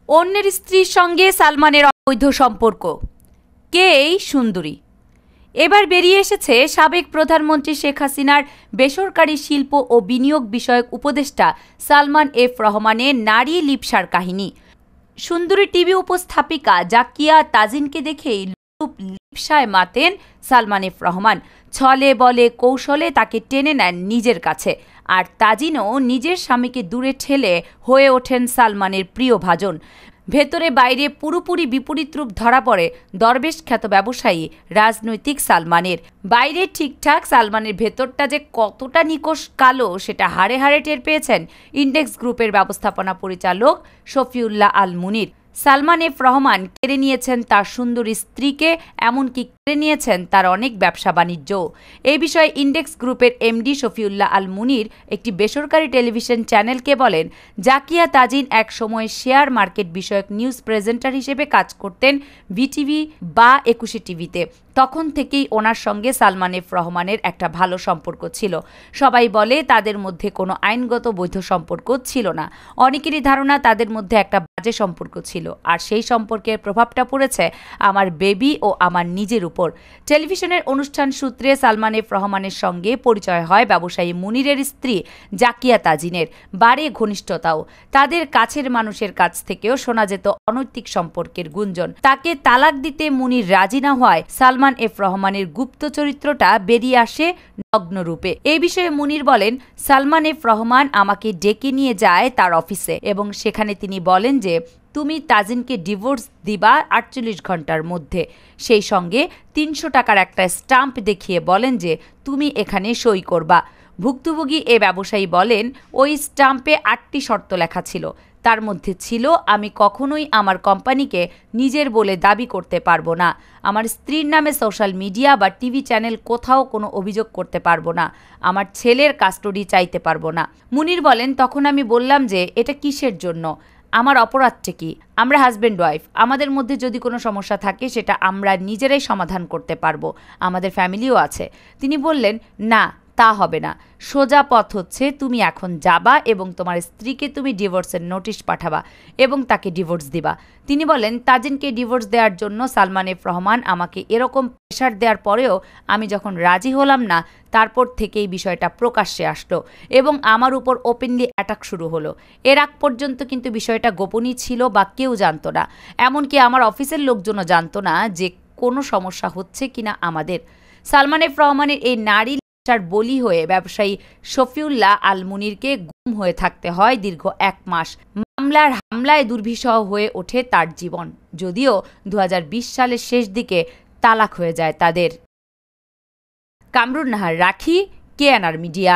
অন্যের স্ত্রীর সঙ্গে সালমানের অবৈধ সম্পর্ক। কে এই সুন্দরী? এবার বেরিয়ে এসেছে সাবেক প্রধানমন্ত্রী শেখ হাসিনার বেসরকারি শিল্প ও বিনিয়োগ বিষয়ক উপদেষ্টা সালমান এফ রহমানের নারী লিপ্সার কাহিনী। সুন্দরী টিভি উপস্থাপিকা জাকিয়া তাজিনকে দেখেই লিপ্সায় মাতেন সালমান এফ রহমান। ছলে বলে কৌশলে তাকে টেনে নেন নিজের কাছে, আর তাজিনও নিজের স্বামীকে দূরে ঠেলে হয়ে ওঠেন সালমানের প্রিয় ভাজন। ভেতরে বাইরে পুরোপুরি বিপরীত রূপ ধরা পড়ে দরবেশ খ্যাত ব্যবসায়ী রাজনৈতিক সালমানের। বাইরে ঠিকঠাক, সালমানের ভেতরটা যে কতটা নিকষ কালো সেটা হাড়ে হাড়ে টের পেয়েছেন ইন্ডেক্স গ্রুপের ব্যবস্থাপনা পরিচালক শফিউল্লাহ আল মুনির। সালমান এফ রহমান কেড়ে নিয়েছেন তার সুন্দরী স্ত্রীকে, এমনকি কেড়ে নিয়েছেন তার অনেক ব্যবসা বাণিজ্য। এই বিষয়ে ইন্ডেক্স গ্রুপের এমডি শফিউল্লাহ আল মুনির একটি বেসরকারি টেলিভিশন চ্যানেলকে বলেন, জাকিয়া তাজিন এক সময় শেয়ার মার্কেট বিষয়ক নিউজ প্রেজেন্টার হিসেবে কাজ করতেন ভিটিভি বা 21 টিভিতে। তখন থেকেই ওনার সঙ্গে সালমান এফ রহমানের একটা ভালো সম্পর্ক ছিল। সবাই বলে তাদের মধ্যে কোনো আইনগত বৈধ সম্পর্ক ছিল না। অনেকেরই ধারণা তাদের মধ্যে একটা বাজে সম্পর্ক ছিল, আর সেই সম্পর্কের প্রভাবটা পড়েছে আমার বেবি ও আমার নিজের উপর। টেলিভিশনের অনুষ্ঠান সূত্রে সালমান এফ রহমানের সঙ্গে পরিচয় হয় ব্যবসায়ী মুনিরের স্ত্রী জাকিয়া তাজিনের, বাড়ে ঘনিষ্ঠতাও। তাদের কাছের মানুষের কাছ থেকেও শোনা যেত অনৈতিক সম্পর্কের গুঞ্জন। তাকে তালাক দিতে মুনির রাজি না হওয়ায় সালমান এফ রহমানের গুপ্ত চরিত্রটা বেরিয়ে আসে নগ্নরূপে। এই বিষয়ে মুনির বলেন, সালমান এফ রহমান আমাকে ডেকে নিয়ে যায় তার অফিসে এবং সেখানে তিনি বলেন যে তুমি তাজিনকে ডিভোর্স দিবা 48 ঘন্টার মধ্যে। সেই সঙ্গে 300 টাকার একটা স্টাম্প দেখিয়ে বলেন যে তুমি এখানে সই করবা। ভুক্তভোগী এ ব্যবসায়ী বলেন, ওই স্টাম্পে 8টি শর্ত লেখা ছিল। তার মধ্যে ছিল, আমি কখনোই আমার কোম্পানিকে নিজের বলে দাবি করতে পারবো না, আমার স্ত্রীর নামে সোশ্যাল মিডিয়া বা টিভি চ্যানেল কোথাও কোনো অভিযোগ করতে পারবো না, আমার ছেলের কাস্টডি চাইতে পারবো না। মুনির বলেন, তখন আমি বললাম যে এটা কিসের জন্য, আমার অপরাধটা কি? আমরা হাজব্যান্ড ওয়াইফ, আমাদের মধ্যে যদি কোনো সমস্যা থাকে সেটা আমরা নিজেরাই সমাধান করতে পারবো, আমাদের ফ্যামিলিও আছে। তিনি বললেন, না তা হবে না, সোজা পথ হচ্ছে তুমি এখন যাবা এবং তোমার স্ত্রীকে তুমি ডিভোর্সের নোটিশ পাঠাবা এবং তাকে ডিভোর্স দিবা। তিনি বলেন, তাজিনকে ডিভোর্স দেওয়ার জন্য সালমান এফ রহমান আমাকে এরকম প্রেশার দেওয়ার পরেও আমি যখন রাজি হলাম না, তারপর থেকেই বিষয়টা প্রকাশ্যে আসলো এবং আমার উপর ওপেনলি অ্যাটাক শুরু হলো। এর আগ পর্যন্ত কিন্তু বিষয়টা গোপনই ছিল বা কেউ জানতো না, এমনকি আমার অফিসের লোকজনও জানতো না যে কোনো সমস্যা হচ্ছে কিনা আমাদের। সালমান এফ রহমানের এই নারী বলি হয়ে ব্যবসায়ী শফিউল্লাহ আল মুনিরকে গুম হয়ে থাকতে হয় দীর্ঘ 1 মাস। মামলার হামলায় দুর্বিষহ হয়ে ওঠে তার জীবন, যদিও 2020 সালের শেষ দিকে তালাক হয়ে যায় তাদের। কামরুন নাহার রাখি, কেএনআর মিডিয়া।